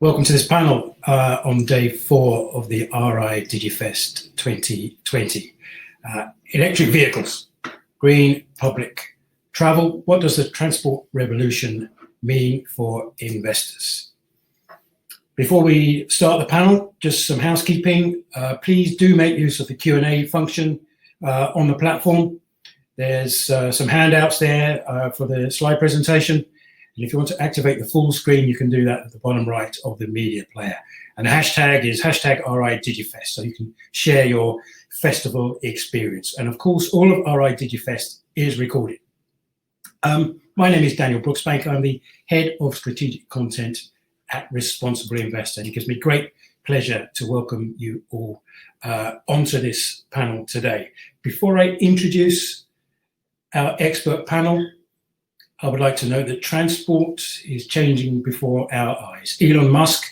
Welcome to this panel on day 4 of the RI DigiFest 2020. Electric vehicles, green public travel. What does the transport revolution mean for investors? Before we start the panel, just some housekeeping. Please do make use of the Q&A function on the platform. There's some handouts there for the slide presentation. And if you want to activate the full screen, you can do that at the bottom right of the media player. And the hashtag is #RI DigiFest, so you can share your festival experience. And of course, all of RI DigiFest is recorded. My name is Daniel Brooksbank. I'm the Head of Strategic Content at Responsible Investor. And it gives me great pleasure to welcome you all onto this panel today. Before I introduce our expert panel, I would like to note that transport is changing before our eyes. Elon Musk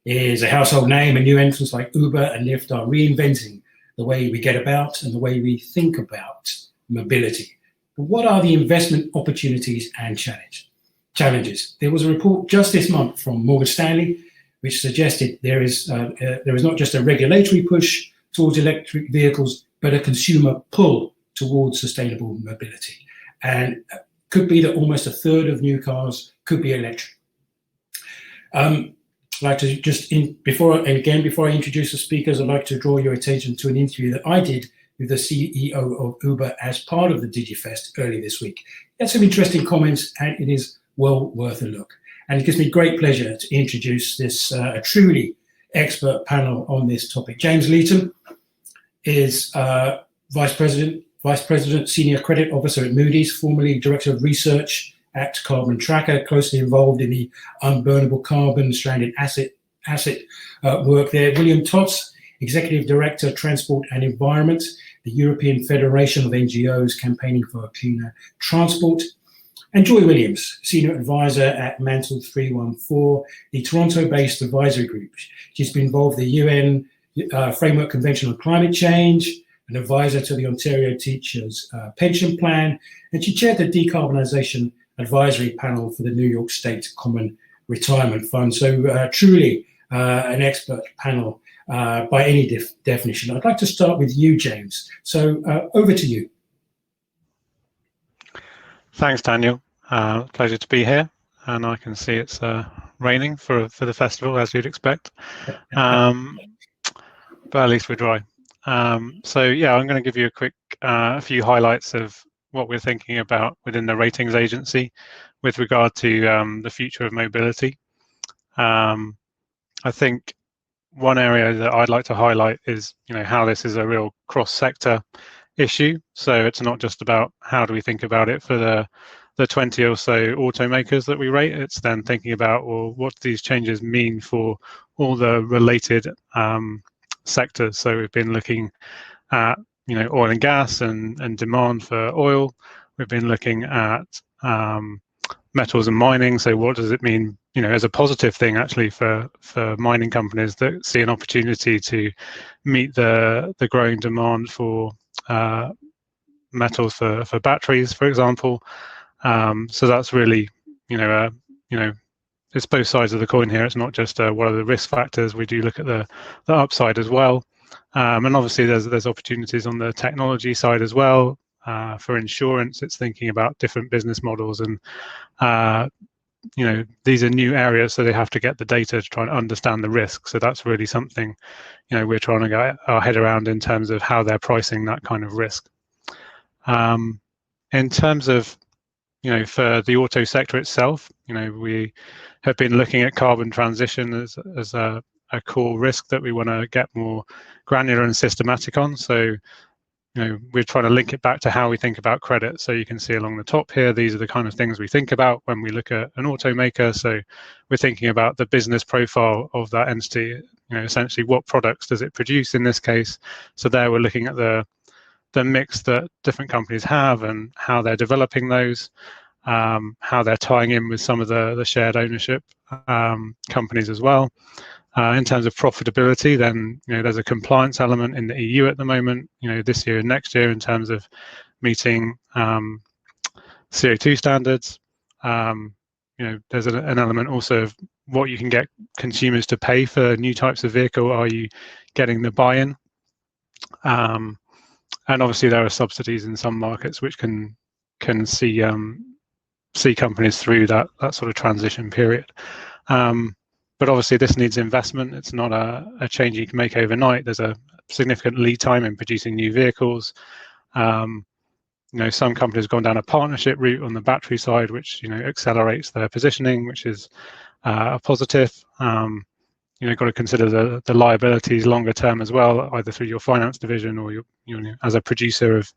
is a household name, and new entrants like Uber and Lyft are reinventing the way we get about and the way we think about mobility. But what are the investment opportunities and challenges? There was a report just this month from Morgan Stanley, which suggested there is not just a regulatory push towards electric vehicles, but a consumer pull towards sustainable mobility. And could be that almost a third of new cars could be electric. I'd like to before I introduce the speakers, I'd like to draw your attention to an interview that I did with the CEO of Uber as part of the DigiFest early this week. He had some interesting comments, and it is well worth a look. And it gives me great pleasure to introduce this truly expert panel on this topic. James Leaton is Vice President, Senior Credit Officer at Moody's, formerly Director of Research at Carbon Tracker, closely involved in the unburnable carbon stranded asset work there. William Todts, Executive Director, Transport and Environment, the European Federation of NGOs campaigning for cleaner transport. And Joy Williams, Senior Advisor at Mantle 314, the Toronto-based advisory group. She's been involved in the UN Framework Convention on Climate Change, an advisor to the Ontario Teachers Pension Plan, and she chaired the Decarbonisation Advisory Panel for the New York State Common Retirement Fund. So truly an expert panel by any definition. I'd like to start with you, James. So over to you. Thanks, Daniel. Pleasure to be here. And I can see it's raining for the festival, as you'd expect. But at least we're dry. So yeah, I'm going to give you a few highlights of what we're thinking about within the ratings agency with regard to the future of mobility. I think one area that I'd like to highlight is, how this is a real cross-sector issue. So it's not just about how do we think about it for the 20 or so automakers that we rate. It's then thinking about, well, what do these changes mean for all the related sectors. So we've been looking at oil and gas and demand for oil. We've been looking at metals and mining. So what does it mean as a positive thing actually for mining companies that see an opportunity to meet the growing demand for metals for batteries, for example. So that's really it's both sides of the coin here. It's not just what are the risk factors. We do look at the upside as well, and obviously there's opportunities on the technology side as well. For insurance, it's thinking about different business models, and these are new areas, so they have to get the data to try and understand the risk. So that's really something we're trying to get our head around in terms of how they're pricing that kind of risk. In terms of for the auto sector itself, we have been looking at carbon transition as a core risk that we want to get more granular and systematic on. So, we're trying to link it back to how we think about credit. So you can see along the top here, these are the kind of things we think about when we look at an automaker. So we're thinking about the business profile of that entity, essentially what products does it produce in this case. So there we're looking at the mix that different companies have and how they're developing those, how they're tying in with some of the shared ownership companies as well. In terms of profitability, then there's a compliance element in the EU at the moment, this year and next year in terms of meeting CO2 standards. There's an element also of what you can get consumers to pay for new types of vehicle. Are you getting the buy-in? And obviously there are subsidies in some markets which can see companies through that sort of transition period. But obviously this needs investment. It's not a change you can make overnight. There's a significant lead time in producing new vehicles. Some companies have gone down a partnership route on the battery side, which accelerates their positioning, which is a positive. Got to consider the liabilities longer term as well, either through your finance division or as a producer of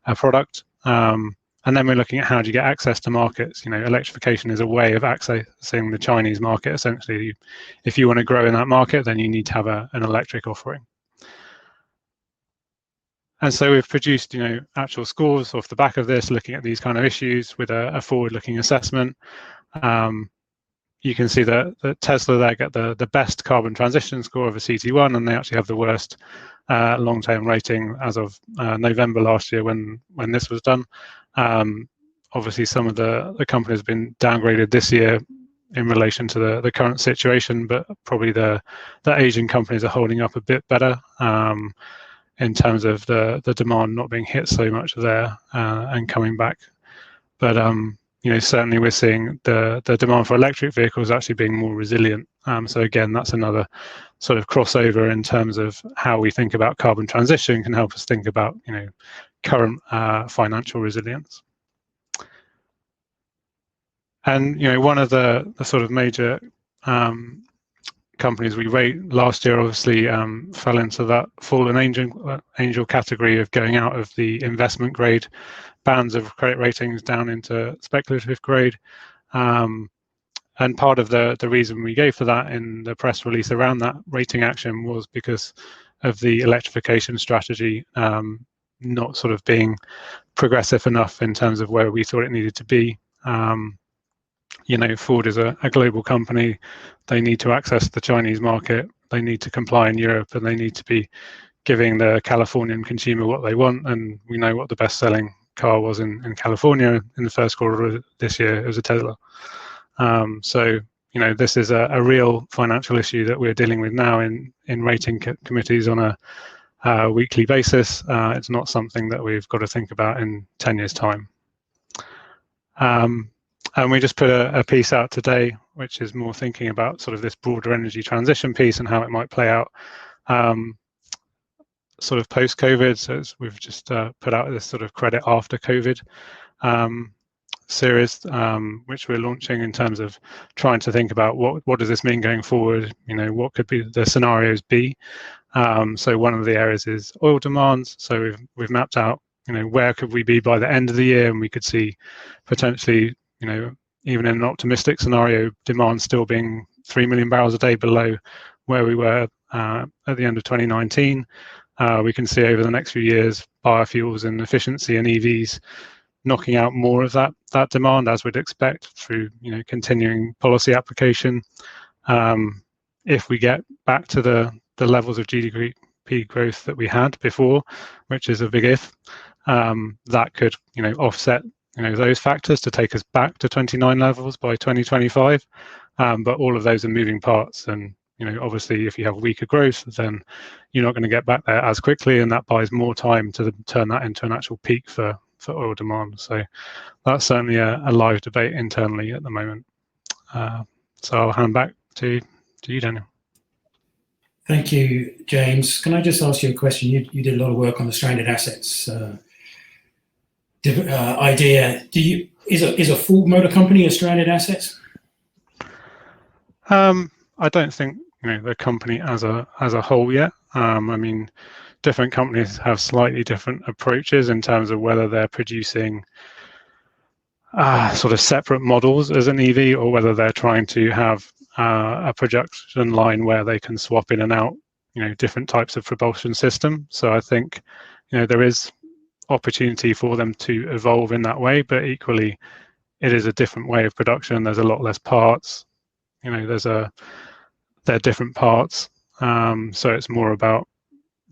a product. And then we're looking at how do you get access to markets. Electrification is a way of accessing the Chinese market. Essentially, if you want to grow in that market, then you need to have an electric offering. And so we've produced, actual scores off the back of this, looking at these kind of issues with a forward-looking assessment. You can see that Tesla there get the best carbon transition score of a CT1, and they actually have the worst long-term rating as of November last year when this was done. Obviously, some of the companies have been downgraded this year in relation to the current situation, but probably the Asian companies are holding up a bit better in terms of the demand not being hit so much there and coming back. But certainly we're seeing the demand for electric vehicles actually being more resilient. So again, that's another sort of crossover in terms of how we think about carbon transition can help us think about current financial resilience. And one of the sort of major companies we rate last year obviously fell into that fallen angel category of going out of the investment grade bands of credit ratings down into speculative grade. And part of the reason we gave for that in the press release around that rating action was because of the electrification strategy not sort of being progressive enough in terms of where we thought it needed to be. Ford is a global company. They need to access the Chinese market. They need to comply in Europe, and they need to be giving the Californian consumer what they want. And we know what the best-selling car was in California in the first quarter of this year. It was a Tesla. So this is a real financial issue that we're dealing with now in rating committees on a weekly basis. It's not something that we've got to think about in 10 years' time. And we just put a piece out today, which is more thinking about sort of this broader energy transition piece and how it might play out sort of post-COVID. So we've just put out this sort of credit after COVID series, which we're launching in terms of trying to think about what does this mean going forward? What could be the scenarios be? So one of the areas is oil demand. So we've mapped out, where could we be by the end of the year, and we could see potentially, even in an optimistic scenario, demand still being 3 million barrels a day below where we were at the end of 2019. We can see over the next few years, biofuels and efficiency and EVs knocking out more of that demand, as we'd expect through continuing policy application. If we get back to the levels of GDP growth that we had before, which is a big if, that could offset those factors to take us back to 29 levels by 2025. But all of those are moving parts, and obviously if you have weaker growth, then you're not going to get back there as quickly, and that buys more time to turn that into an actual peak for oil demand. So that's certainly a live debate internally at the moment. So I'll hand back to you, Daniel. Thank you, James. Can I just ask you a question? You did a lot of work on the stranded assets idea. Is a Ford Motor Company a stranded asset? I don't think the company as a whole yet. I mean, different companies have slightly different approaches in terms of whether they're producing sort of separate models as an EV, or whether they're trying to have a production line where they can swap in and out different types of propulsion system. So I think there is opportunity for them to evolve in that way, but equally it is a different way of production. There's a lot less parts. They're different parts. So it's more about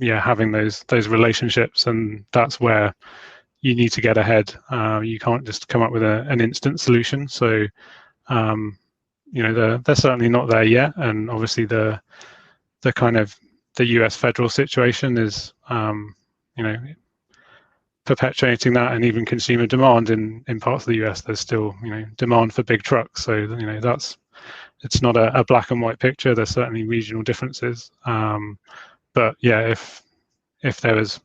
having those relationships, and that's where you need to get ahead. You can't just come up with an instant solution. So they're certainly not there yet, and obviously the kind of the US federal situation is perpetuating that, and even consumer demand in parts of the US, there's still demand for big trucks. So it's not a black and white picture. There's certainly regional differences, but yeah, if there was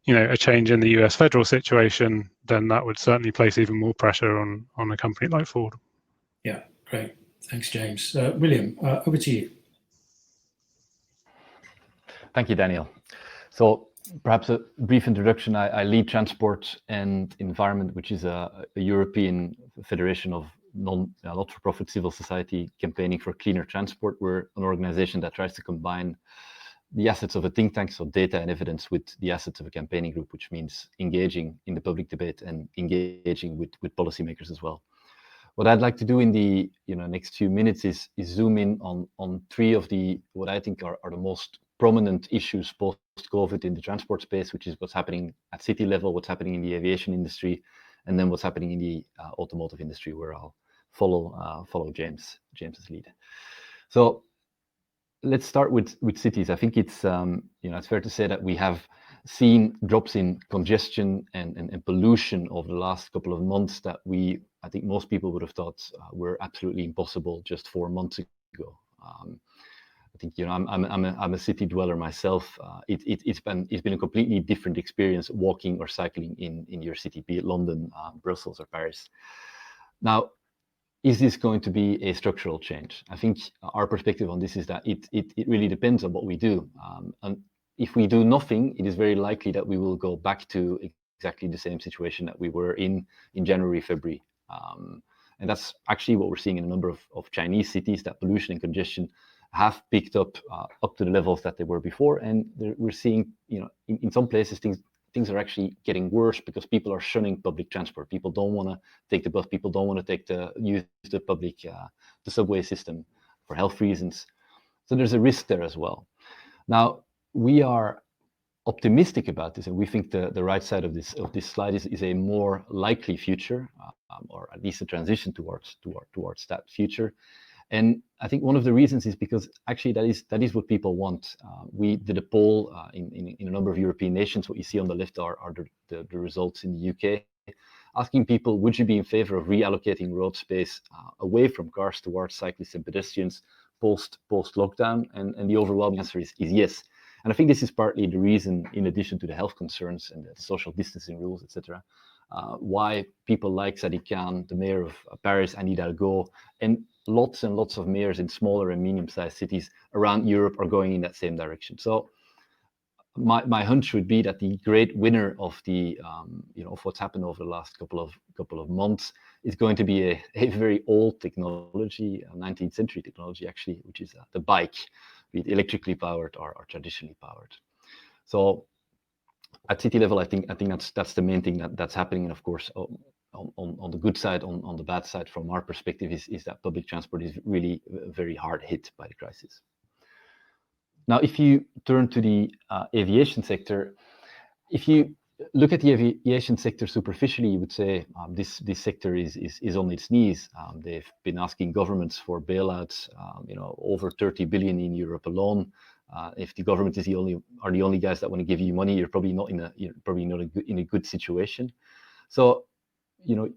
a change in the US federal situation, then that would certainly place even more pressure on a company like Ford. Yeah, great. Thanks, James. William, over to you. Thank you, Daniel. So perhaps a brief introduction. I lead Transport and Environment, which is a European federation of not-for-profit civil society campaigning for cleaner transport. We're an organization that tries to combine the assets of a think tank, so data and evidence, with the assets of a campaigning group, which means engaging in the public debate and engaging with policymakers as well. What I'd like to do in the next few minutes is zoom in on three of what I think are the most prominent issues post-COVID in the transport space, which is what's happening at city level, what's happening in the aviation industry, and then what's happening in the automotive industry, where I'll follow James's lead. So let's start with cities. I think it's it's fair to say that we have seen drops in congestion and pollution over the last couple of months that I think most people would have thought were absolutely impossible just 4 months ago. I think I'm a city dweller myself. It's been a completely different experience walking or cycling in your city, be it London, Brussels, or Paris. Now, is this going to be a structural change? I think our perspective on this is that it really depends on what we do. And if we do nothing, it is very likely that we will go back to exactly the same situation that we were in January, February. And that's actually what we're seeing in a number of Chinese cities, that pollution and congestion have picked up to the levels that they were before. And we're seeing, in some places, things are actually getting worse because people are shunning public transport. People don't want to take the bus. People don't want to use the public, the subway system for health reasons. So there's a risk there as well. Now, we are optimistic about this, and we think the right side of this slide is a more likely future, or at least a transition towards that future. And I think one of the reasons is because actually that is what people want. We did a poll in a number of European nations. What you see on the left are the results in the UK, asking people, would you be in favor of reallocating road space away from cars towards cyclists and pedestrians post lockdown? And the overwhelming answer is yes. And I think this is partly the reason, in addition to the health concerns and the social distancing rules, etc., why people like Sadiq Khan, the mayor of Paris, Anne Hidalgo, and lots of mayors in smaller and medium-sized cities around Europe are going in that same direction. So my hunch would be that the great winner of of what's happened over the last couple of months is going to be a very old technology, a 19th century technology actually, which is the bike, be it electrically powered or traditionally powered. So at city level, I think that's the main thing that's happening. And of course, on the good side, on the bad side, from our perspective, is that public transport is really very hard hit by the crisis. Now, if you turn to the aviation sector, if you look at the aviation sector superficially, you would say this sector is on its knees. They've been asking governments for bailouts, over 30 billion in Europe alone. If the government are the only guys that want to give you money, you're probably not in a good situation. So, you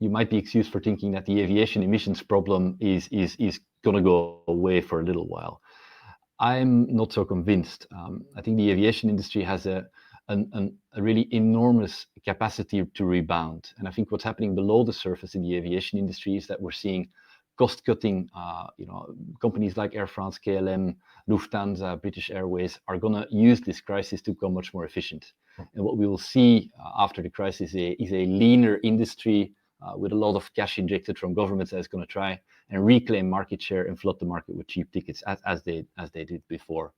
might be excused for thinking that the aviation emissions problem is going to go away for a little while. I'm not so convinced. I think the aviation industry has a really enormous capacity to rebound. And I think what's happening below the surface in the aviation industry is that we're seeing cost-cutting. Companies like Air France, KLM, Lufthansa, British Airways are going to use this crisis to become much more efficient. And what we will see after the crisis is a leaner industry with a lot of cash injected from governments that is going to try and reclaim market share and flood the market with cheap tickets as they did before.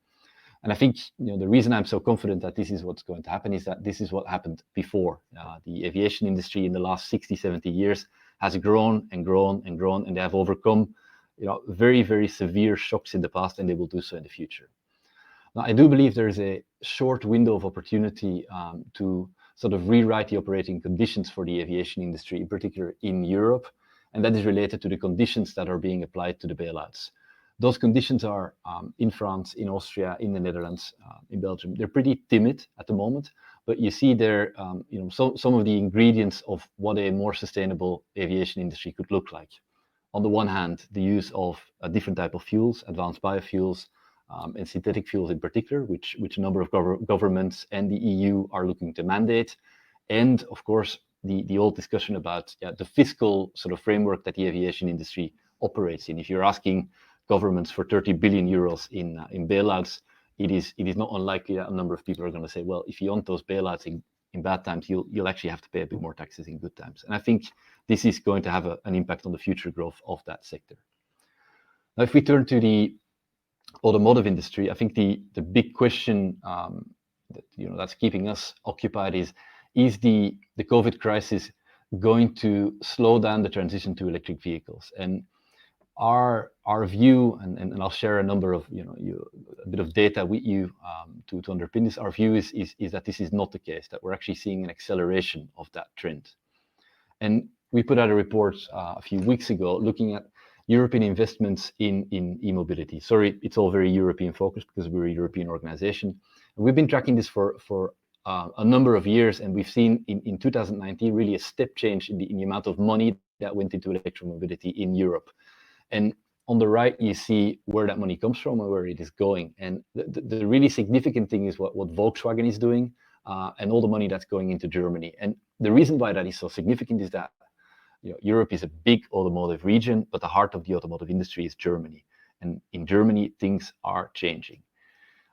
And I think the reason I'm so confident that this is what's going to happen is that this is what happened before. The aviation industry in the last 60, 70 years has grown and grown and grown, and they have overcome very, very severe shocks in the past, and they will do so in the future. Now, I do believe there is a short window of opportunity to sort of rewrite the operating conditions for the aviation industry, in particular in Europe. and that is related to the conditions that are being applied to the bailouts. Those conditions are in France, in Austria, in the Netherlands, in Belgium. They're pretty timid at the moment, but you see there, some of the ingredients of what a more sustainable aviation industry could look like. On the one hand, the use of a different type of fuels, advanced biofuels, and synthetic fuels in particular, which a number of governments and the EU are looking to mandate. And of course, the old discussion about the fiscal sort of framework that the aviation industry operates in. If you're asking governments for 30 billion euros in bailouts, it is not unlikely that a number of people are going to say, well, if you want those bailouts in bad times, you'll actually have to pay a bit more taxes in good times. And I think this is going to have an impact on the future growth of that sector. Now, if we turn to the automotive industry, I think the big question that's keeping us occupied is the COVID crisis going to slow down the transition to electric vehicles? And our view, and I'll share a number of a bit of data with you to underpin this. Our view is that this is not the case, that we're actually seeing an acceleration of that trend. And we put out a report a few weeks ago looking at European investments in e-mobility. Sorry, it's all very European focused because we're a European organization. And we've been tracking this for a number of years, and we've seen in 2019 really a step change in the amount of money that went into electromobility in Europe. And on the right, you see where that money comes from and where it is going. And the really significant thing is what Volkswagen is doing and all the money that's going into Germany. And the reason why that is so significant is that Europe is a big automotive region, but the heart of the automotive industry is Germany. And in Germany, things are changing.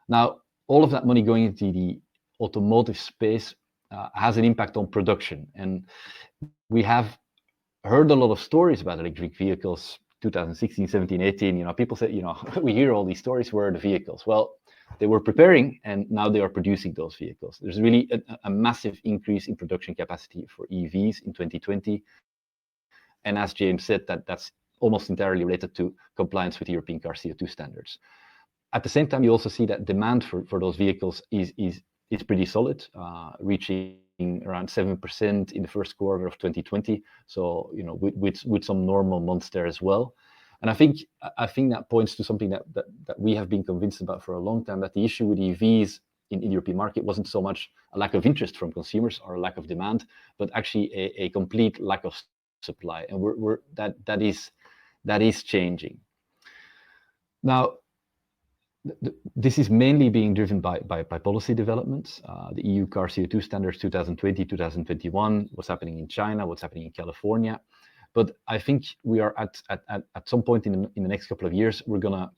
Now, all of that money going into the automotive space has an impact on production. And we have heard a lot of stories about electric vehicles, 2016, 17, 18, people say, we hear all these stories, where are the vehicles? Well, they were preparing and now they are producing those vehicles. There's really a massive increase in production capacity for EVs in 2020. And as James said, that's almost entirely related to compliance with European car CO2 standards. At the same time, you also see that demand for those vehicles is pretty solid, reaching around 7% in the first quarter of 2020. So, with some normal months there as well. And I think that points to something that we have been convinced about for a long time, that the issue with EVs in the European market wasn't so much a lack of interest from consumers or a lack of demand, but actually a complete lack of supply. And that is changing. Now, this is mainly being driven by policy developments. The EU car CO2 standards 2020, 2021, what's happening in China, what's happening in California. But I think we are at some point in the next couple of years, we're gonna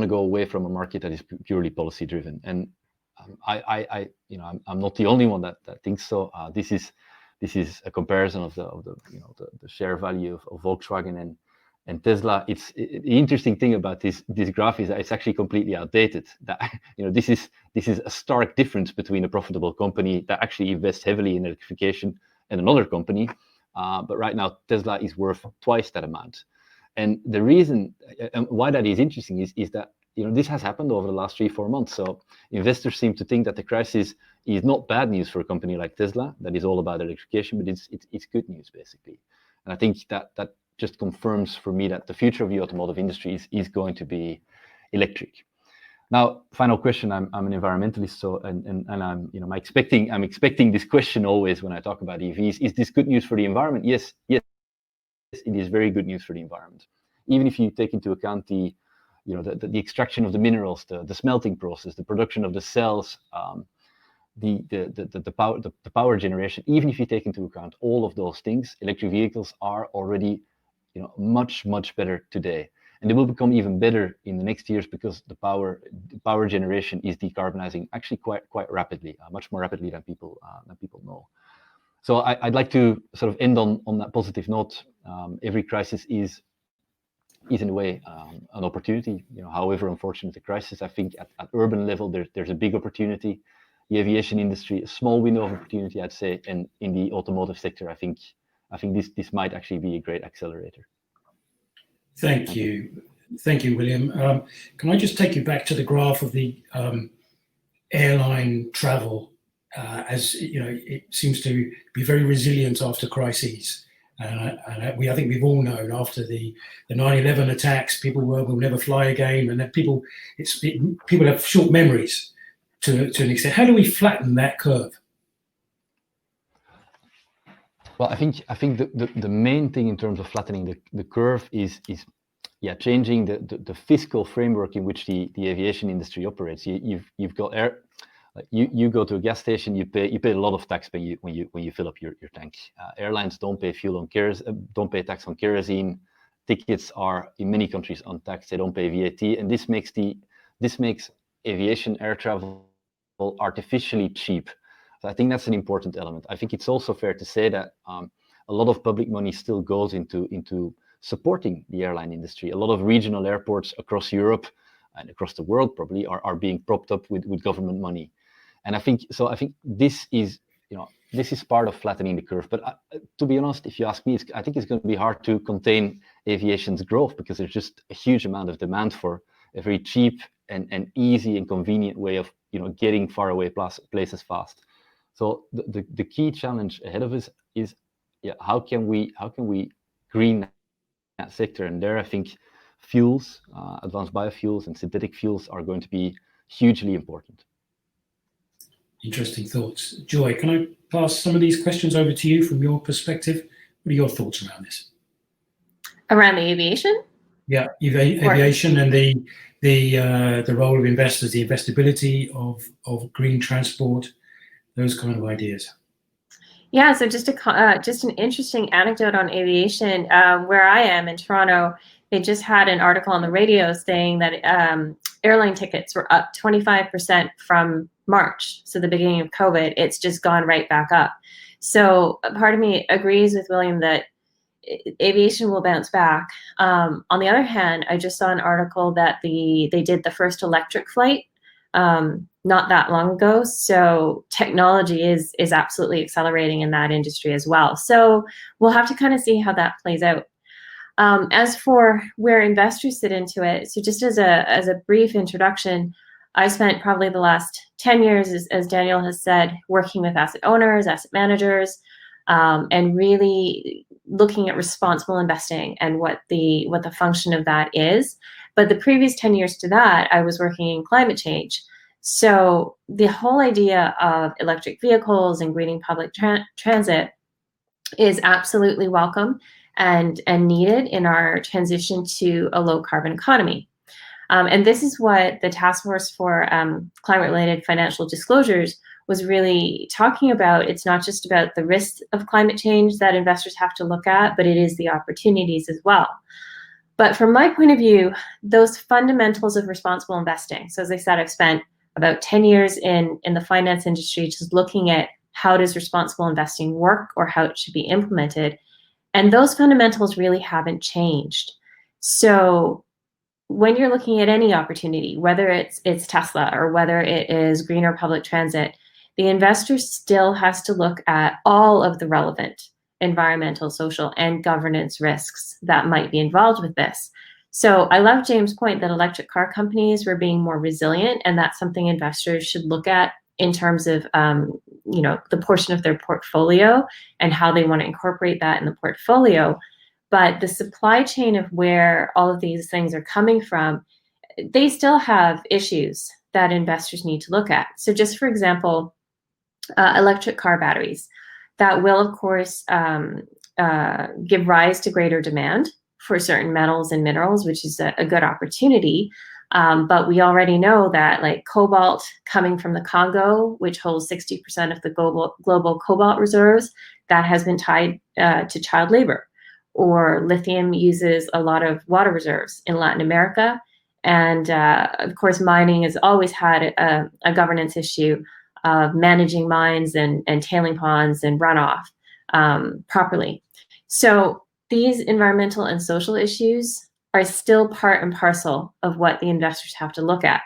go away from a market that is purely policy driven. And I'm not the only one that thinks so. This is a comparison of the share value of Volkswagen and Tesla. The interesting thing about this graph is that it's actually completely outdated. That this is a stark difference between a profitable company that actually invests heavily in electrification and another company. But right now, Tesla is worth twice that amount. And the reason why that is interesting is that this has happened over the last 3-4 months. So investors seem to think that the crisis is not bad news for a company like Tesla that is all about electrification, but it's good news basically. And I think that just confirms for me that the future of the automotive industry is going to be electric. Now, final question. I'm an environmentalist, so and I'm expecting this question always when I talk about EVs. Is this good news for the environment? Yes, it is very good news for the environment. Even if you take into account the extraction of the minerals, the smelting process, the production of the cells, the power generation. Even if you take into account all of those things, electric vehicles are already much better today. And they will become even better in the next years because the power generation is decarbonizing actually quite rapidly, much more rapidly than people know. So I'd like to sort of end on that positive note. Every crisis is in a way an opportunity. However unfortunate the crisis, I think at urban level there's a big opportunity. The aviation industry, a small window of opportunity, I'd say, and in the automotive sector, I think this might actually be a great accelerator. Thank you, William. Can I just take you back to the graph of the airline travel? As it seems to be very resilient after crises. I think we've all known after the 9/11 attacks, people will never fly again, and that people have short memories to an extent. How do we flatten that curve? Well, I think the main thing in terms of flattening the curve is changing the fiscal framework in which the aviation industry operates. You've got you go to a gas station, you pay a lot of tax when you fill up your tank. Airlines don't pay don't pay tax on kerosene. Tickets are in many countries untaxed. They don't pay VAT, and this makes aviation air travel artificially cheap. So I think that's an important element. I think it's also fair to say that a lot of public money still goes into supporting the airline industry. A lot of regional airports across Europe and across the world probably are being propped up with government money. And I think this is part of flattening the curve. But to be honest, if you ask me, I think it's going to be hard to contain aviation's growth because there's just a huge amount of demand for a very cheap and easy and convenient way of getting far away places fast. So the key challenge ahead of us is how can we green that sector? And there I think fuels, advanced biofuels and synthetic fuels are going to be hugely important. Interesting thoughts. Joy, can I pass some of these questions over to you from your perspective? What are your thoughts around this? Around the aviation? Yeah, aviation and the role of investors, the investability of green transport, those kind of ideas. Yeah, so just an interesting anecdote on aviation. Where I am in Toronto, they just had an article on the radio saying that airline tickets were up 25% from March, so the beginning of COVID. It's just gone right back up. So part of me agrees with William that aviation will bounce back. On the other hand, I just saw an article that they did the first electric flight not that long ago. So technology is absolutely accelerating in that industry as well. So we'll have to kind of see how that plays out. As for where investors sit into it, so just as a brief introduction, I spent probably the last 10 years, as Daniel has said, working with asset owners, asset managers, and really looking at responsible investing and what the function of that is. But the previous 10 years to that, I was working in climate change. So the whole idea of electric vehicles and greening public transit is absolutely welcome and needed in our transition to a low carbon economy. And this is what the Task Force for Climate-Related Financial Disclosures was really talking about. It's not just about the risks of climate change that investors have to look at, but it is the opportunities as well. But from my point of view, those fundamentals of responsible investing, so as I said, I've spent about 10 years in the finance industry just looking at how does responsible investing work or how it should be implemented. And those fundamentals really haven't changed. So when you're looking at any opportunity, whether it's Tesla or whether it is greener public transit, the investor still has to look at all of the relevant environmental, social, and governance risks that might be involved with this. So I love James' point that electric car companies were being more resilient, and that's something investors should look at in terms of the portion of their portfolio and how they want to incorporate that in the portfolio. But the supply chain of where all of these things are coming from, they still have issues that investors need to look at. So just for example, electric car batteries, that will of course give rise to greater demand for certain metals and minerals, which is a good opportunity. But we already know that like cobalt coming from the Congo, which holds 60% of the global cobalt reserves, that has been tied to child labor. Or lithium uses a lot of water reserves in Latin America. And of course, mining has always had a governance issue of managing mines and tailing ponds and runoff properly. So these environmental and social issues are still part and parcel of what the investors have to look at.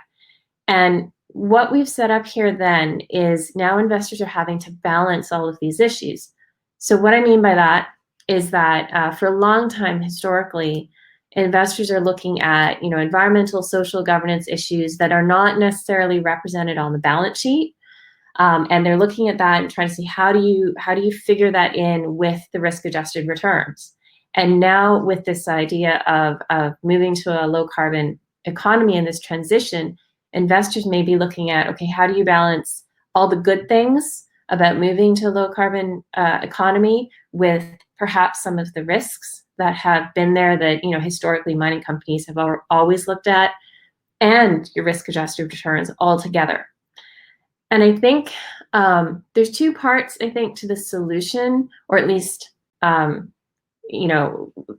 And what we've set up here then is now investors are having to balance all of these issues. So what I mean by that is that for a long time historically, investors are looking at environmental, social, governance issues that are not necessarily represented on the balance sheet, And they're looking at that and trying to see how do you figure that in with the risk-adjusted returns. And now with this idea of moving to a low carbon economy in this transition, investors may be looking at, okay, how do you balance all the good things about moving to a low carbon economy with perhaps some of the risks that have been there that historically mining companies have always looked at, and your risk-adjusted returns all together. And I think there's two parts, I think, to the solution, or at least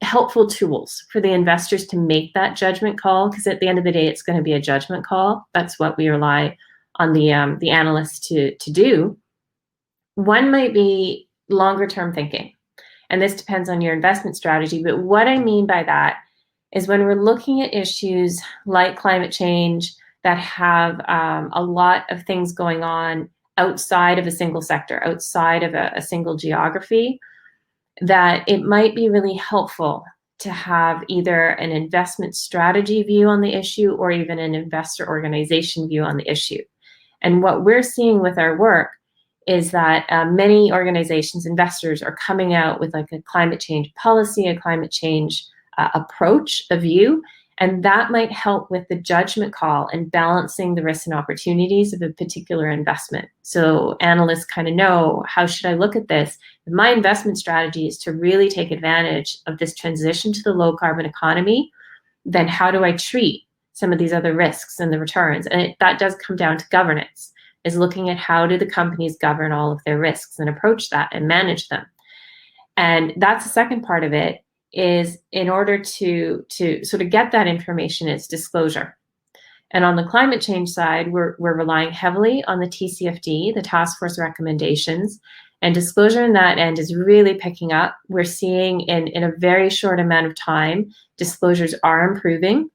helpful tools for the investors to make that judgment call, because at the end of the day, it's going to be a judgment call. That's what we rely on the analysts to do. One might be longer term thinking, and this depends on your investment strategy. But what I mean by that is when we're looking at issues like climate change that have a lot of things going on outside of a single sector, outside of a single geography, that it might be really helpful to have either an investment strategy view on the issue or even an investor organization view on the issue. And what we're seeing with our work is that many organizations, investors, are coming out with like a climate change policy, a climate change approach, a view, and that might help with the judgment call and balancing the risks and opportunities of a particular investment. So analysts kind of know, how should I look at this? If my investment strategy is to really take advantage of this transition to the low carbon economy, then how do I treat some of these other risks and the returns? And that does come down to governance, is looking at how do the companies govern all of their risks and approach that and manage them. And that's the second part of it, is in order to sort of get that information, it's disclosure. And on the climate change side, we're relying heavily on the TCFD, the task force recommendations, and disclosure in that end is really picking up. We're seeing in a very short amount of time, disclosures are improving,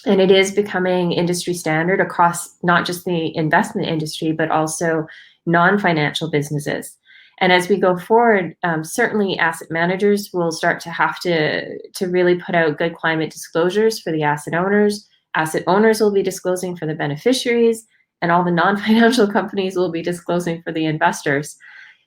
and it is becoming industry standard across not just the investment industry, but also non-financial businesses. And as we go forward, certainly asset managers will start to have to really put out good climate disclosures for the asset owners. Asset owners will be disclosing for the beneficiaries, and all the non-financial companies will be disclosing for the investors.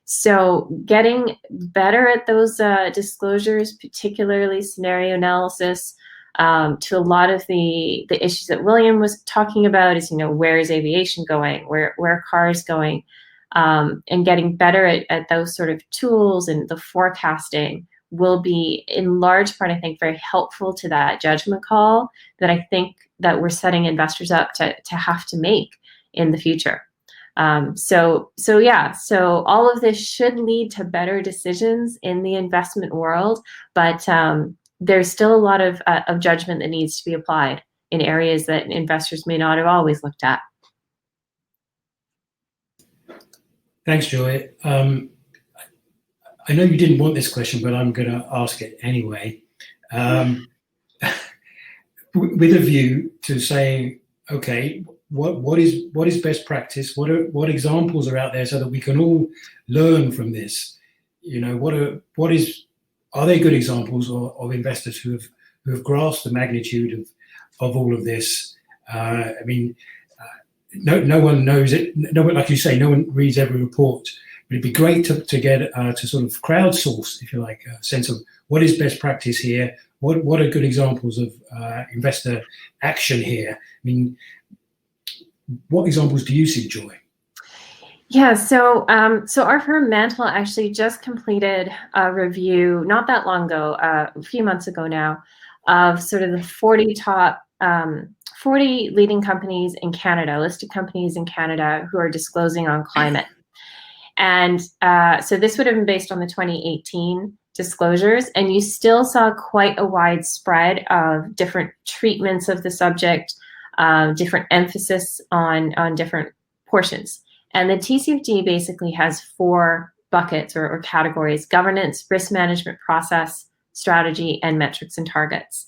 So getting better at those disclosures, particularly scenario analysis, to a lot of the issues that William was talking about is, where is aviation going? Where are cars going? And getting better at those sort of tools and the forecasting will be, in large part, I think, very helpful to that judgment call that I think that we're setting investors up to have to make in the future. So all of this should lead to better decisions in the investment world, but there's still a lot of judgment that needs to be applied in areas that investors may not have always looked at. Thanks, Joy. I know you didn't want this question, but I'm going to ask it anyway. With a view to saying, okay, what is best practice? What examples are out there so that we can all learn from this? Are there good examples of investors who have grasped the magnitude of all of this? No one knows it. No one, like you say, no one reads every report. But it'd be great to get to sort of crowdsource, if you like, a sense of what is best practice here. What are good examples of investor action here? What examples do you see, Joy? Yeah, so our firm Mantle actually just completed a review not that long ago, a few months ago now, of sort of the 40 top 40 leading companies in Canada, listed companies in Canada who are disclosing on climate. And so this would have been based on the 2018 disclosures, and you still saw quite a wide spread of different treatments of the subject, different emphasis on different portions. And the TCFD basically has 4 buckets or categories: governance, risk management process, strategy, and metrics and targets.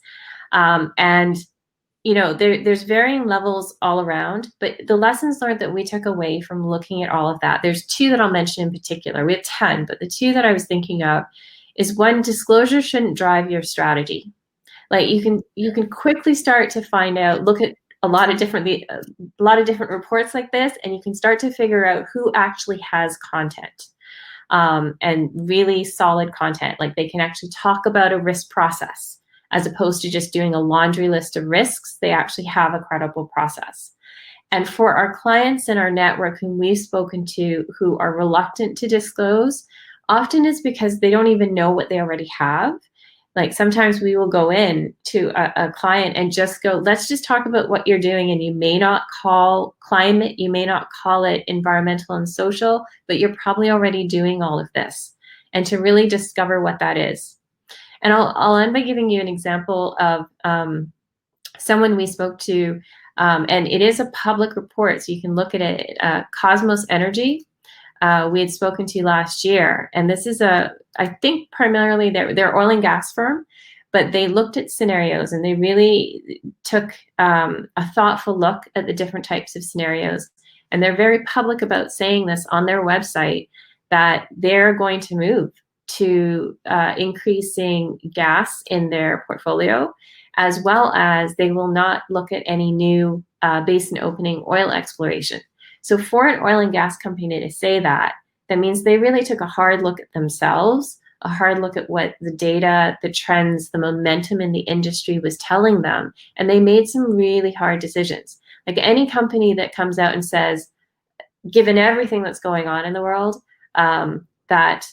There's varying levels all around, but the lessons learned that we took away from looking at all of that, there's 2 that I'll mention in particular. We have 10, but the 2 that I was thinking of is, 1, disclosure shouldn't drive your strategy. Like you can quickly start to find out, look at a lot of different reports like this, and you can start to figure out who actually has content, and really solid content. Like they can actually talk about a risk process as opposed to just doing a laundry list of risks. They actually have a credible process. And for our clients in our network whom we've spoken to who are reluctant to disclose, often it's because they don't even know what they already have. Like sometimes we will go in to a client and just go, let's just talk about what you're doing. And you may not call climate, you may not call it environmental and social, but you're probably already doing all of this. And to really discover what that is. And I'll end by giving you an example of someone we spoke to, and it is a public report, so you can look at it, Cosmos Energy. We had spoken to last year, and this is I think primarily they're oil and gas firm, but they looked at scenarios and they really took a thoughtful look at the different types of scenarios. And they're very public about saying this on their website, that they're going to move to increasing gas in their portfolio, as well as they will not look at any new basin opening oil exploration. So for an oil and gas company to say that means they really took a hard look at themselves, a hard look at what the data, the trends, the momentum in the industry was telling them, and they made some really hard decisions. Like any company that comes out and says, given everything that's going on in the world, that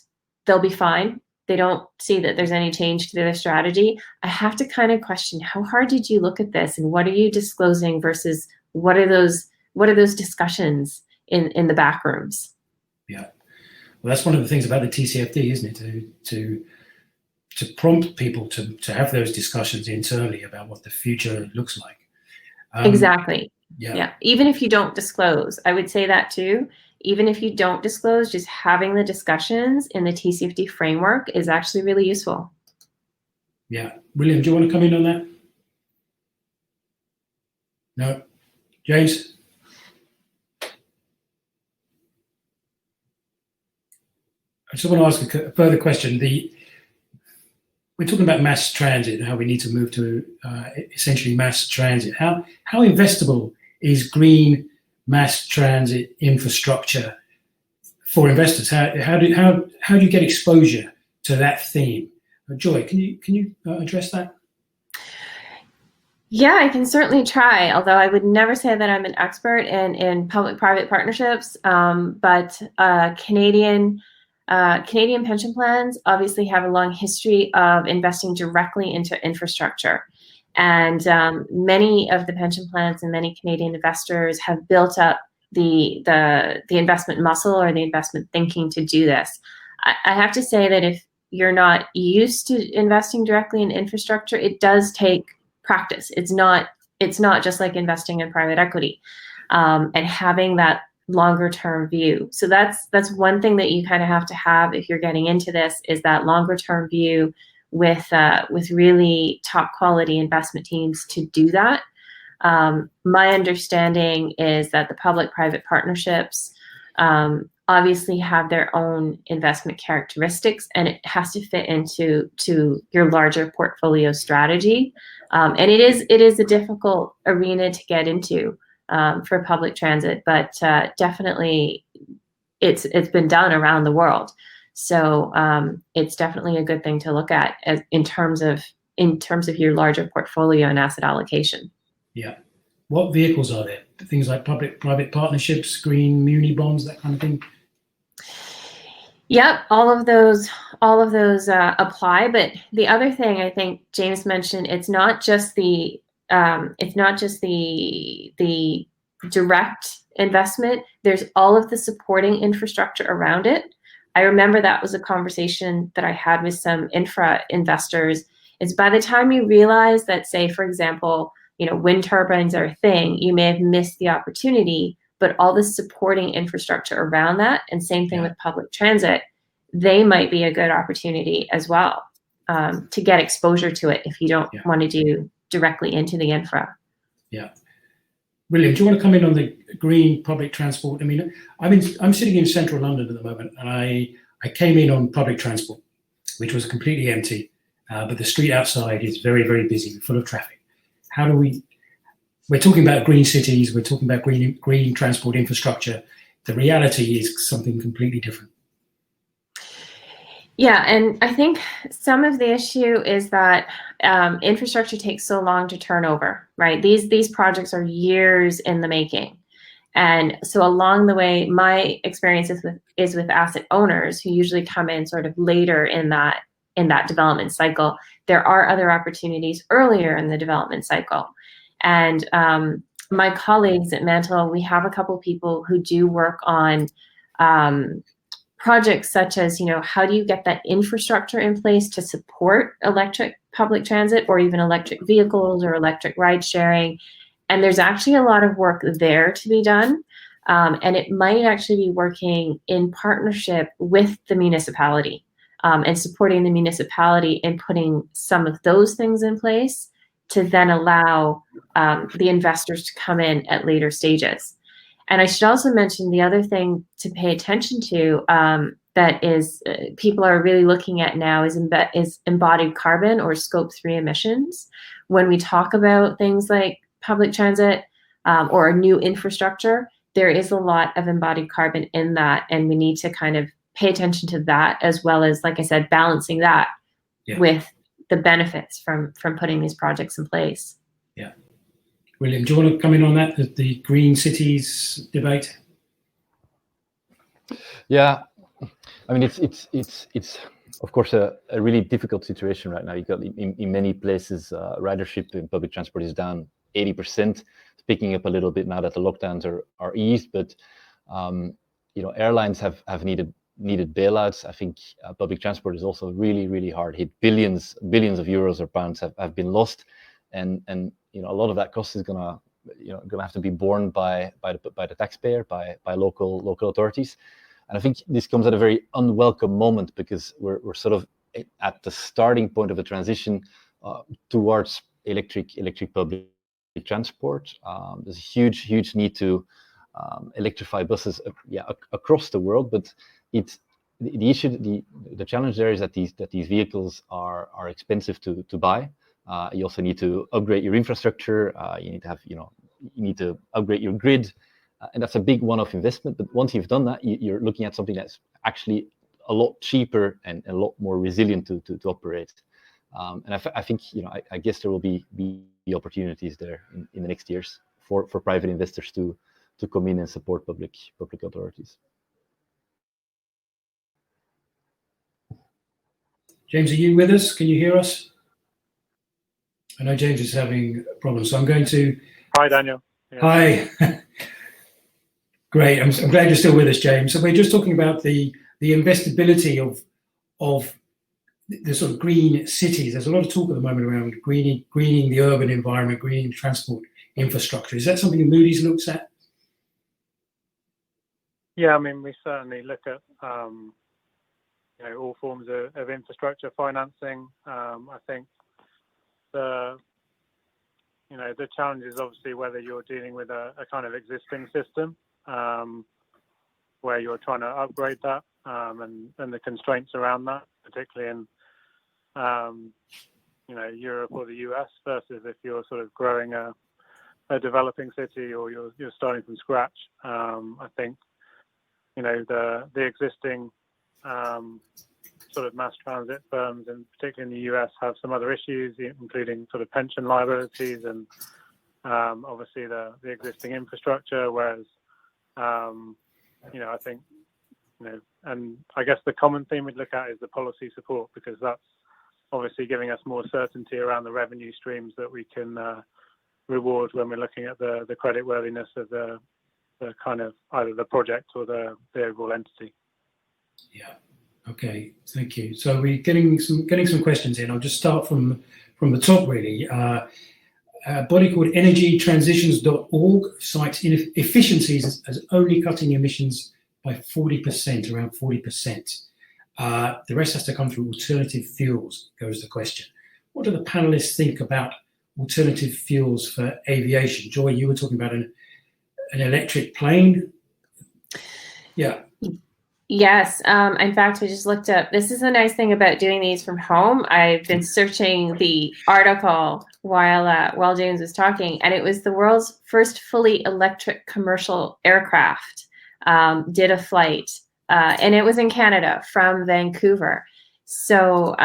they'll be fine, they don't see that there's any change to their strategy, I have to kind of question, how hard did you look at this, and what are you disclosing versus what are those discussions in the back rooms? Yeah, well, that's one of the things about the TCFD, isn't it? To prompt people to have those discussions internally about what the future looks like. Exactly. Yeah. Even if you don't disclose, I would say that too. Even if you don't disclose, just having the discussions in the TCFD framework is actually really useful. Yeah. William, do you want to come in on that? No. James? I just want to ask a further question. We're talking about mass transit and how we need to move to essentially mass transit. How investable is green mass transit infrastructure for investors? How do you get exposure to that theme? Joy, can you address that? Yeah, I can certainly try, although I would never say that I'm an expert in public-private partnerships, but Canadian pension plans obviously have a long history of investing directly into infrastructure. And many of the pension plans and many Canadian investors have built up the investment muscle or the investment thinking to do this. I have to say that if you're not used to investing directly in infrastructure, it does take practice. It's not just like investing in private equity, and having that longer term view. So that's one thing that you kind of have to have if you're getting into this, is that longer term view with really top quality investment teams to do that. My understanding is that the public-private partnerships obviously have their own investment characteristics, and it has to fit into your larger portfolio strategy. And it is a difficult arena to get into for public transit, but definitely it's been done around the world. So it's definitely a good thing to look at in terms of your larger portfolio and asset allocation. Yeah. What vehicles are there? Things like public-private partnerships, green muni bonds, that kind of thing? Yep, all of those apply. But the other thing I think James mentioned, it's not just the direct investment. There's all of the supporting infrastructure around it. I remember that was a conversation that I had with some infra investors. Is by the time you realize that, say, for example, wind turbines are a thing, you may have missed the opportunity, but all the supporting infrastructure around that, and same thing with public transit, they might be a good opportunity as well, to get exposure to it if you don't want to do directly into the infra. Yeah. William, do you want to come in on the green public transport? I mean, I'm sitting in central London at the moment, and I came in on public transport, which was completely empty, but the street outside is very, very busy, full of traffic. we're talking about green cities, we're talking about green transport infrastructure. The reality is something completely different. Yeah, and I think some of the issue is that infrastructure takes so long to turn over, right? These projects are years in the making. And so along the way, my experience is with asset owners who usually come in sort of later in that development cycle. There are other opportunities earlier in the development cycle. And my colleagues at Mantle, we have a couple people who do work on projects such as, how do you get that infrastructure in place to support electric public transit or even electric vehicles or electric ride sharing? And there's actually a lot of work there to be done. And it might actually be working in partnership with the municipality and supporting the municipality in putting some of those things in place to then allow the investors to come in at later stages. And I should also mention the other thing to pay attention to that is people are really looking at now is embodied carbon or scope 3 emissions. When we talk about things like public transit or new infrastructure, there is a lot of embodied carbon in that, and we need to kind of pay attention to that, as well as, like I said, balancing that with the benefits from putting these projects in place. Yeah. William, do you want to come in on that, the green cities debate? Yeah, I mean, it's of course a really difficult situation right now. You got in many places ridership in public transport is down 80%. It's picking up a little bit now that the lockdowns are eased, but airlines have needed bailouts. I think public transport is also really hard hit. Billions of euros or pounds have been lost, and a lot of that cost is gonna have to be borne by the taxpayer, by local authorities. And I think this comes at a very unwelcome moment because we're sort of at the starting point of a transition towards electric public transport. There's a huge need to electrify buses across the world, but the challenge there is that these vehicles are expensive to buy. You also need to upgrade your infrastructure. You need to upgrade your grid, and that's a big one-off investment. But once you've done that, you're looking at something that's actually a lot cheaper and a lot more resilient to operate. And I think I guess there will be opportunities there in the next years for private investors to come in and support public authorities. James, are you with us? Can you hear us? I know James is having problems, so I'm going to... Hi, Daniel. Yeah. Hi. Great. I'm glad you're still with us, James. So we're just talking about the investability of the sort of green cities. There's a lot of talk at the moment around greening the urban environment, greening transport infrastructure. Is that something that Moody's looks at? Yeah, I mean, we certainly look at all forms of infrastructure financing. I think the challenge is obviously whether you're dealing with a kind of existing system where you're trying to upgrade that and the constraints around that, particularly in Europe or the US, versus if you're sort of growing a developing city or you're starting from scratch. I think the existing sort of mass transit firms, and particularly in the US, have some other issues, including sort of pension liabilities and obviously the existing infrastructure. Whereas I think and I guess the common theme we'd look at is the policy support, because that's obviously giving us more certainty around the revenue streams that we can reward when we're looking at the creditworthiness of the kind of either the project or the overall entity. Yeah. Okay. Thank you. So we're getting some questions in. I'll just start from the top, really. A body called energytransitions.org cites efficiencies as only cutting emissions by 40%, around 40%. The rest has to come through alternative fuels, goes the question. What do the panelists think about alternative fuels for aviation? Joy, you were talking about an electric plane. Yeah. Yes. In fact, I just looked up. This is the nice thing about doing these from home. I've been searching the article while James was talking, and it was the world's first fully electric commercial aircraft did a flight, and it was in Canada from Vancouver. So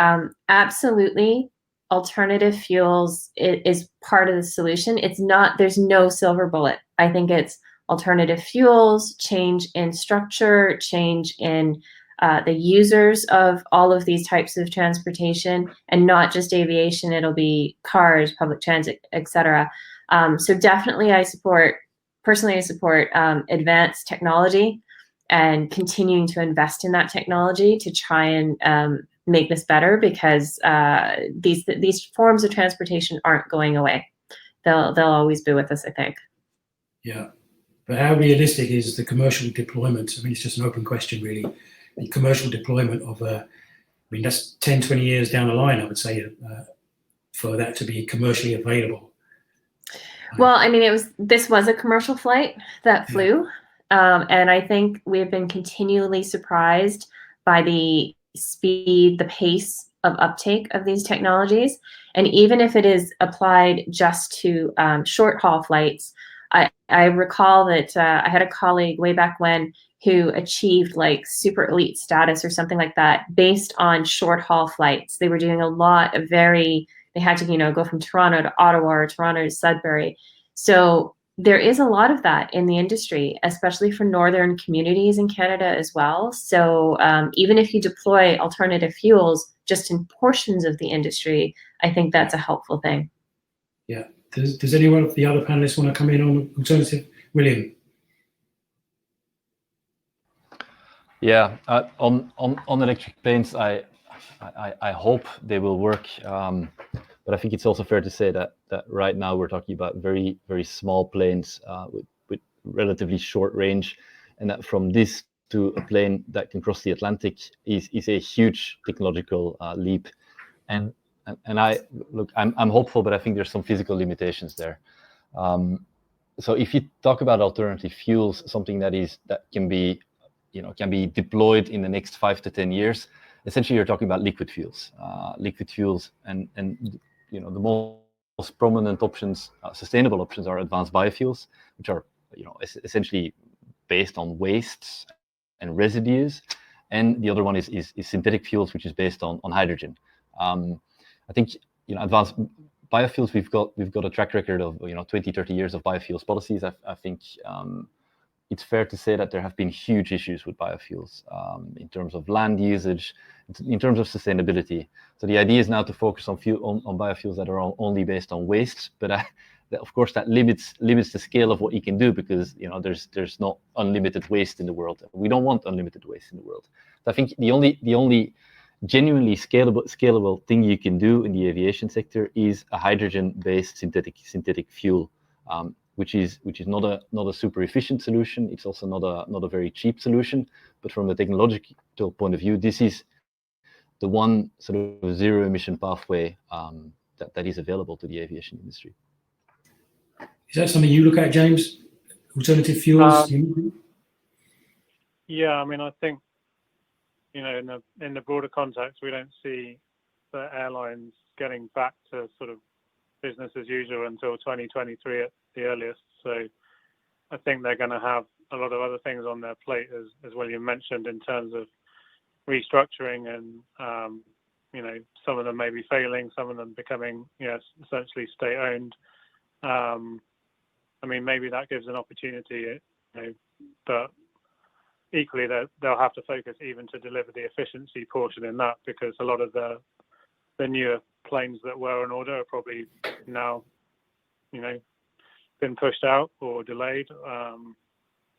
absolutely, alternative fuels is part of the solution. It's not. There's no silver bullet. I think it's alternative fuels, change in structure, change in the users of all of these types of transportation, and not just aviation. It'll be cars, public transit, etc. So definitely, I support advanced technology and continuing to invest in that technology to try and make this better, because these forms of transportation aren't going away. They'll always be with us, I think. Yeah. But how realistic is the commercial deployment? I mean, it's just an open question, really. The commercial deployment of, that's 10, 20 years down the line, I would say, for that to be commercially available. Well, I mean, this was a commercial flight that flew. And I think we've been continually surprised by the speed, the pace of uptake of these technologies. And even if it is applied just to short haul flights, I recall that I had a colleague way back when who achieved like super elite status or something like that based on short haul flights. They were doing a lot of they had to, go from Toronto to Ottawa or Toronto to Sudbury. So there is a lot of that in the industry, especially for northern communities in Canada as well. So even if you deploy alternative fuels just in portions of the industry, I think that's a helpful thing. Yeah. Does anyone of the other panelists want to come in on alternative? William? Yeah, on electric planes, I hope they will work. But I think it's also fair to say that right now we're talking about very, very small planes with relatively short range, and that from this to a plane that can cross the Atlantic is a huge technological leap. And I'm hopeful, but I think there's some physical limitations there. So if you talk about alternative fuels, something that can be deployed in the next 5 to 10 years, essentially you're talking about liquid fuels, and the most prominent options, sustainable options, are advanced biofuels, which are essentially based on wastes and residues, and the other one is synthetic fuels, which is based on hydrogen. I think advanced biofuels, we've got a track record of 20, 30 years of biofuels policies. I think it's fair to say that there have been huge issues with biofuels in terms of land usage, in terms of sustainability. So the idea is now to focus on biofuels that are only based on waste, but of course that limits the scale of what you can do, because there's not unlimited waste in the world. We don't want unlimited waste in the world. So I think the only genuinely scalable thing you can do in the aviation sector is a hydrogen-based synthetic fuel, which is not a super efficient solution. It's also not a very cheap solution. But from a technological point of view, this is the one sort of zero emission pathway that is available to the aviation industry. Is that something you look at, James? Alternative fuels? Yeah, I mean, I think in the broader context, we don't see the airlines getting back to sort of business as usual until 2023 at the earliest. So I think they're going to have a lot of other things on their plate, as William mentioned, in terms of restructuring, and some of them may be failing, some of them becoming essentially state-owned. I mean, maybe that gives an opportunity, but equally they'll have to focus even to deliver the efficiency portion in that, because a lot of the newer planes that were on order are probably now been pushed out or delayed.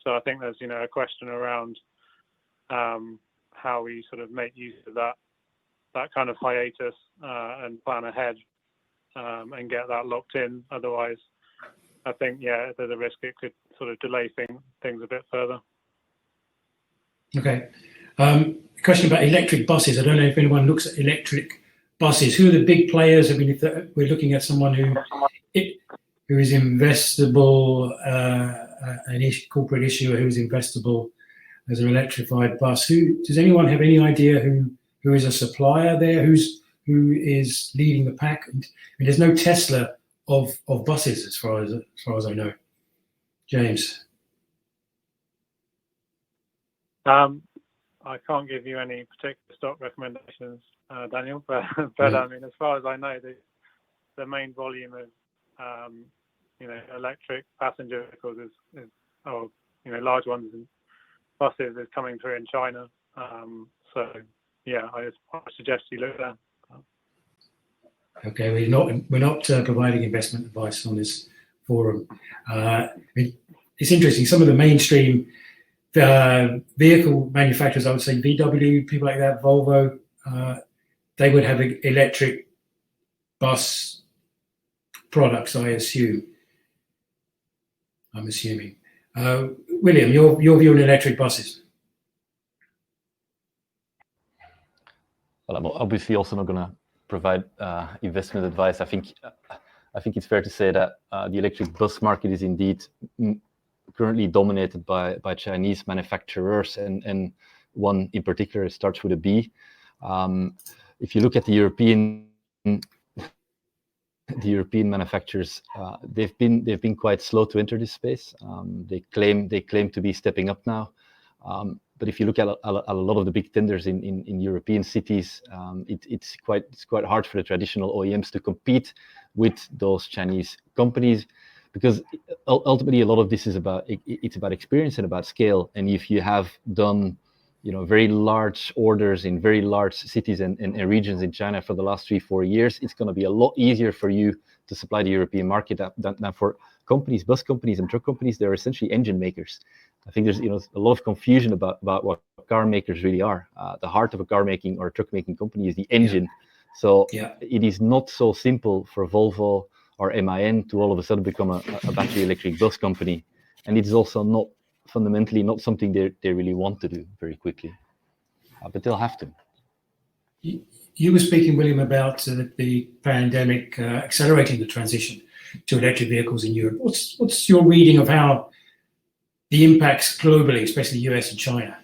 So I think there's a question around how we sort of make use of that kind of hiatus and plan ahead and get that locked in. Otherwise, I think there's a risk it could sort of delay things a bit further. Okay. Question about electric buses. I don't know if anyone looks at electric buses. Who are the big players? I mean, if we're looking at someone who is investable, corporate issuer who is investable, as an electrified bus. Does anyone have any idea who is a supplier there? Who is leading the pack? I mean, there's no Tesla of buses as far as I know. James. I can't give you any particular stock recommendations, Daniel, but I mean, as far as I know, the main volume of electric passenger vehicles large ones and buses is coming through in China. So yeah, I suggest you look there. Okay, we're not providing investment advice on this forum. It's interesting. Some of the mainstream vehicle manufacturers, I would say VW, people like that, Volvo, they would have electric bus products, I'm assuming. William, your view on electric buses? Well, I'm obviously also not going to provide investment advice. I think it's fair to say that the electric bus market is indeed currently dominated by Chinese manufacturers, and one in particular starts with a B. If you look at the European manufacturers, they've been quite slow to enter this space. They claim to be stepping up now, but if you look at a lot of the big tenders in European cities, it's quite hard for the traditional OEMs to compete with those Chinese companies, because ultimately a lot of this is about experience and about scale. And if you have done very large orders in very large cities and regions in China for the last 3-4 years, it's going to be a lot easier for you to supply the European market than for companies, bus companies and truck companies. They're essentially engine makers. I think there's a lot of confusion about what car makers really are. The heart of a car making or a truck making company is the engine. Yeah. So it is not so simple for Volvo or MAN to all of a sudden become a battery electric bus company. And it is also not fundamentally not something they really want to do very quickly, but they'll have to. You were speaking, William, about the pandemic accelerating the transition to electric vehicles in Europe. What's your reading of how the impacts globally, especially the US and China? I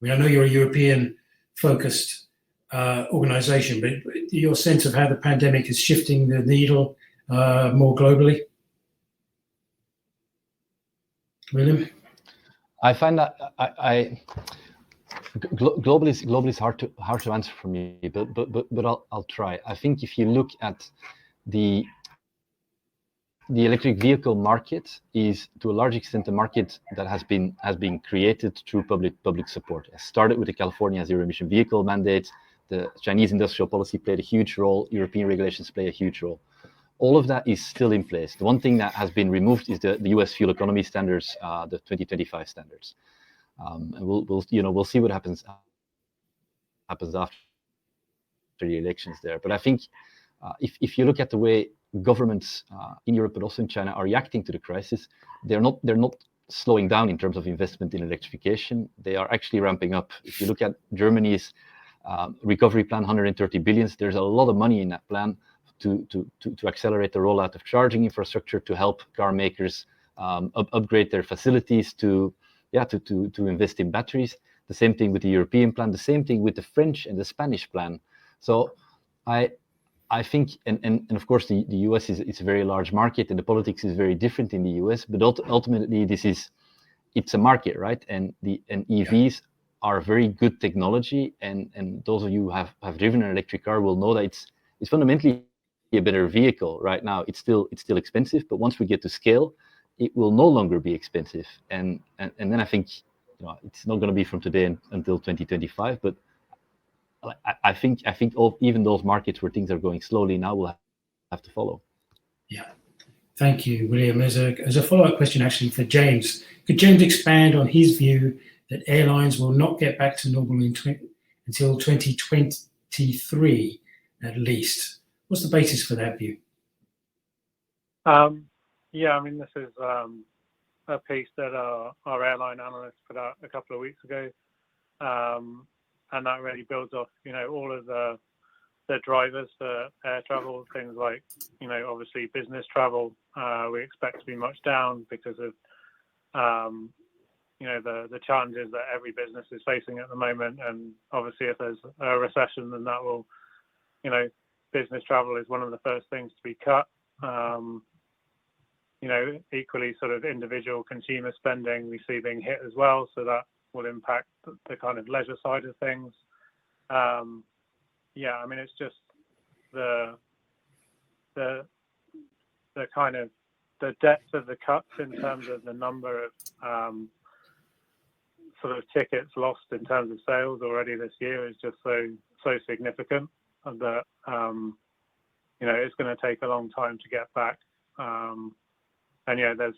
mean, I know you're a European-focused organization, but your sense of how the pandemic is shifting the needle more globally? William? I find that globally is hard to answer for me, but I'll try. I think if you look at the electric vehicle market, is to a large extent a market that has been created through public support. It started with the California zero emission vehicle mandate. The Chinese industrial policy played a huge role. European regulations play a huge role. All of that is still in place. The one thing that has been removed is the US fuel economy standards, the 2025 standards. And we'll see what happens after the elections there. But I think if you look at the way governments in Europe but also in China are reacting to the crisis, they're not slowing down in terms of investment in electrification. They are actually ramping up. If you look at Germany's recovery plan, 130 billion, there's a lot of money in that plan to accelerate the rollout of charging infrastructure, to help car makers upgrade their facilities, to invest in batteries. The same thing with the European plan, the same thing with the French and the Spanish plan. So I think, and of course the US is a very large market, and the politics is very different in the US, but ultimately it's a market, right? And EVs are very good technology, and those of you who have driven an electric car will know that it's fundamentally a better vehicle. Right now it's still expensive, but once we get to scale, it will no longer be expensive, and then I think it's not going to be from today until 2025, but I think even those markets where things are going slowly now will have to follow. Yeah, thank you, William. As a follow-up question, actually, for James, could James expand on his view that airlines will not get back to normal until 2023 at least? What's the basis for that view? Yeah, I mean, this is a piece that our airline analysts put out a couple of weeks ago, and that really builds off, all of the drivers for air travel, things like, obviously business travel. We expect to be much down because of, the challenges that every business is facing at the moment. And obviously, if there's a recession, then that will, business travel is one of the first things to be cut. Equally, sort of individual consumer spending we see being hit as well. So that will impact the kind of leisure side of things. It's just the kind of the depth of the cuts in terms of the number of sort of tickets lost in terms of sales already this year is just so significant that it's going to take a long time to get back. There's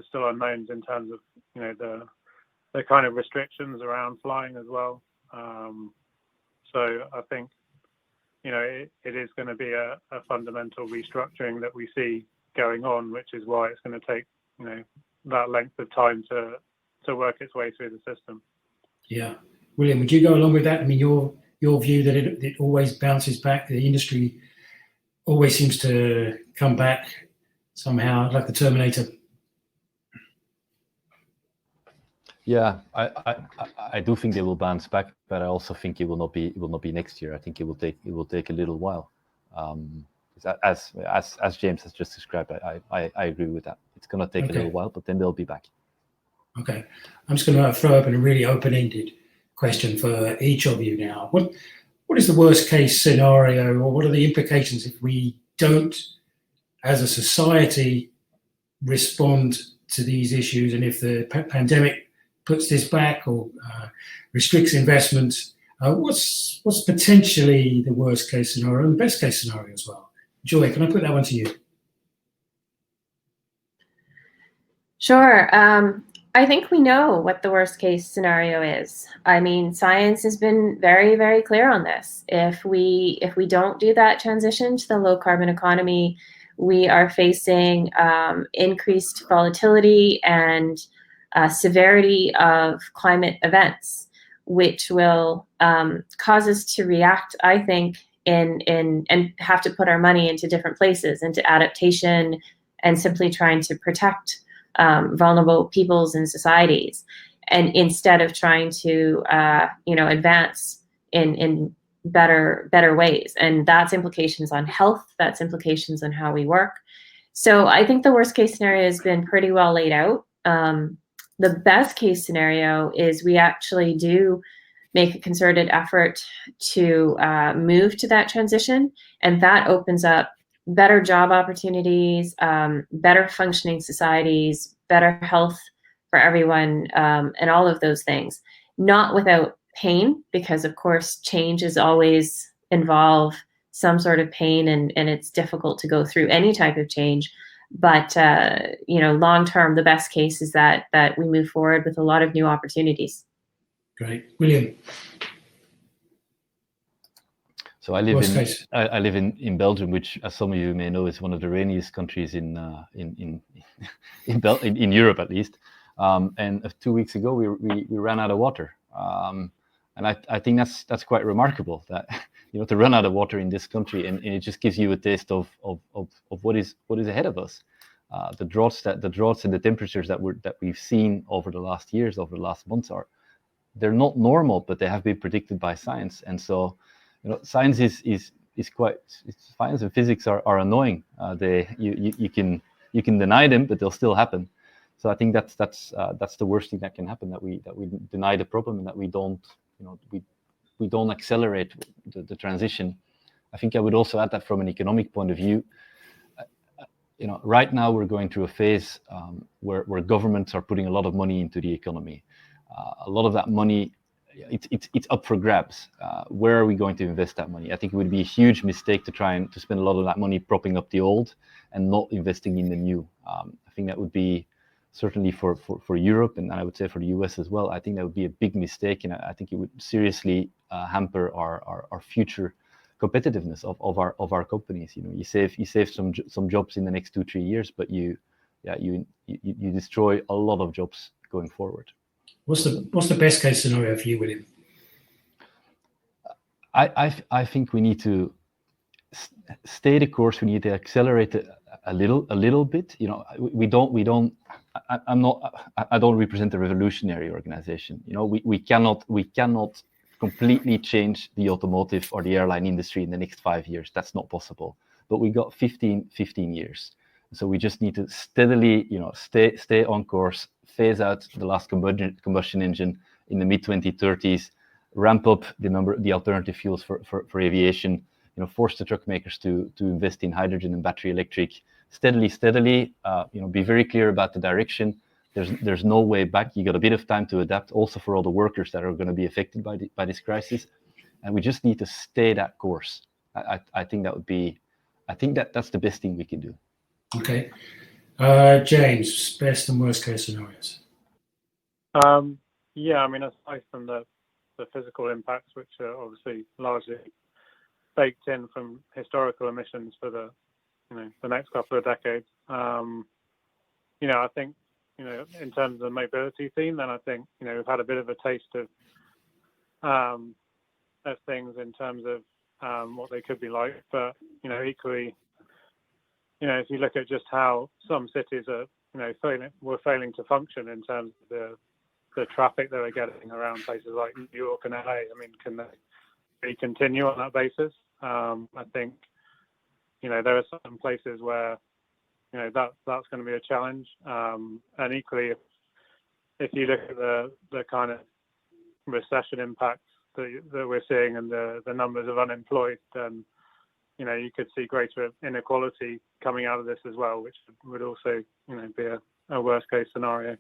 still unknowns in terms of the kind of restrictions around flying as well. So I think it is going to be a fundamental restructuring that we see going on, which is why it's going to take that length of time to work its way through the system. Yeah, William, would you go along with that? I mean, your view that it always bounces back. The industry always seems to come back somehow, like the Terminator. Yeah, I do think they will bounce back, but I also think it will not be next year. I think it will take a little while. As James has just described, I agree with that. It's going to take a little while, but then they'll be back. Okay, I'm just going to throw open a really open-ended question for each of you now. What is the worst case scenario, or what are the implications if we don't, as a society, respond to these issues, and if the pandemic puts this back or restricts investments? What's potentially the worst case scenario and the best case scenario as well? Joy, can I put that one to you? Sure. I think we know what the worst case scenario is. I mean, science has been very, very clear on this. If we don't do that transition to the low carbon economy, we are facing increased volatility and severity of climate events, which will cause us to react, I think, and have to put our money into different places, into adaptation and simply trying to protect vulnerable peoples and societies, and instead of trying to advance in better ways. And that's implications on health, that's implications on how we work. So I think the worst case scenario has been pretty well laid out. The best case scenario is we actually do make a concerted effort to move to that transition, and that opens up better job opportunities, better functioning societies, better health for everyone, and all of those things. Not without pain, because of course changes always involve some sort of pain, and it's difficult to go through any type of change. But long term, the best case is that we move forward with a lot of new opportunities. Great, William. So I live in Belgium, which, as some of you may know, is one of the rainiest countries in Europe, at least. And 2 weeks ago, we ran out of water, and I think that's quite remarkable, that to run out of water in this country, and it just gives you a taste of what is ahead of us. The droughts and the temperatures that we've seen over the last years, over the last months, they're not normal, but they have been predicted by science. And so science is quite, science and physics are annoying. You can deny them, but they'll still happen. So I think that's the worst thing that can happen, that we deny the problem, and that we don't accelerate the transition. I think I would also add that from an economic point of view, right now we're going through a phase where governments are putting a lot of money into the economy. A lot of that money, it's up for grabs. Where are we going to invest that money? I think it would be a huge mistake to try and to spend a lot of that money propping up the old and not investing in the new. I think that would be, certainly for Europe, and I would say for the US as well, I think that would be a big mistake, and I think it would seriously hamper our future competitiveness of our companies. You save some jobs in the next 2-3 years, but you destroy a lot of jobs going forward. What's the best case scenario for you, William? I think we need to stay the course. We need to accelerate a little bit. You know, we don't. I don't represent a revolutionary organization. You know, we cannot completely change the automotive or the airline industry in the next 5 years. That's not possible. But we got 15 years. So we just need to steadily, you know, stay on course, phase out the last combustion engine in the mid 2030s, ramp up the alternative fuels for aviation, you know, force the truck makers to invest in hydrogen and battery electric, steadily, you know, be very clear about the direction. There's no way back. You got a bit of time to adapt, also for all the workers that are going to be affected by this crisis, and we just need to stay that course. I think that's the best thing we can do. Okay, James, best and worst case scenarios. Yeah, I mean, aside from the physical impacts, which are obviously largely baked in from historical emissions for the next couple of decades, you know, I think, you know, in terms of the mobility theme, then I think, you know, we've had a bit of a taste of things in terms of what they could be like. But, you know, equally, you know, if you look at just how some cities are, you know, failing to function in terms of the traffic that they're getting around places like New York and LA, I mean, can they continue on that basis? I think, you know, there are some places where, you know, that's going to be a challenge. And equally, if you look at the kind of recession impacts that we're seeing and the numbers of unemployed, then, you know, you could see greater inequality coming out of this as well, which would also, you know, be a worst case scenario.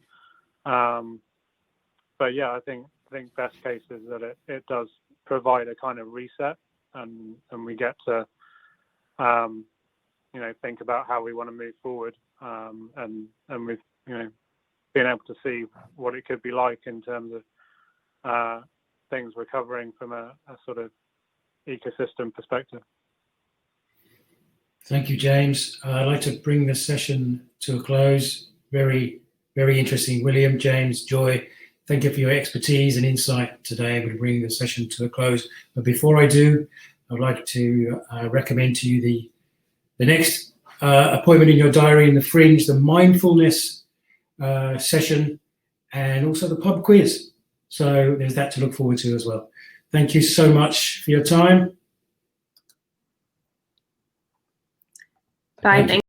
But yeah, I think best case is that it does provide a kind of reset, and we get to you know, think about how we want to move forward, and we've, you know, been able to see what it could be like in terms of things recovering from a sort of ecosystem perspective. Thank you, James. I'd like to bring the session to a close. Very, very interesting. William, James, Joy, thank you for your expertise and insight today. We'll bring the session to a close. But before I do, I'd like to recommend to you the next appointment in your diary in the Fringe, the mindfulness session, and also the pub quiz. So there's that to look forward to as well. Thank you so much for your time. Bye.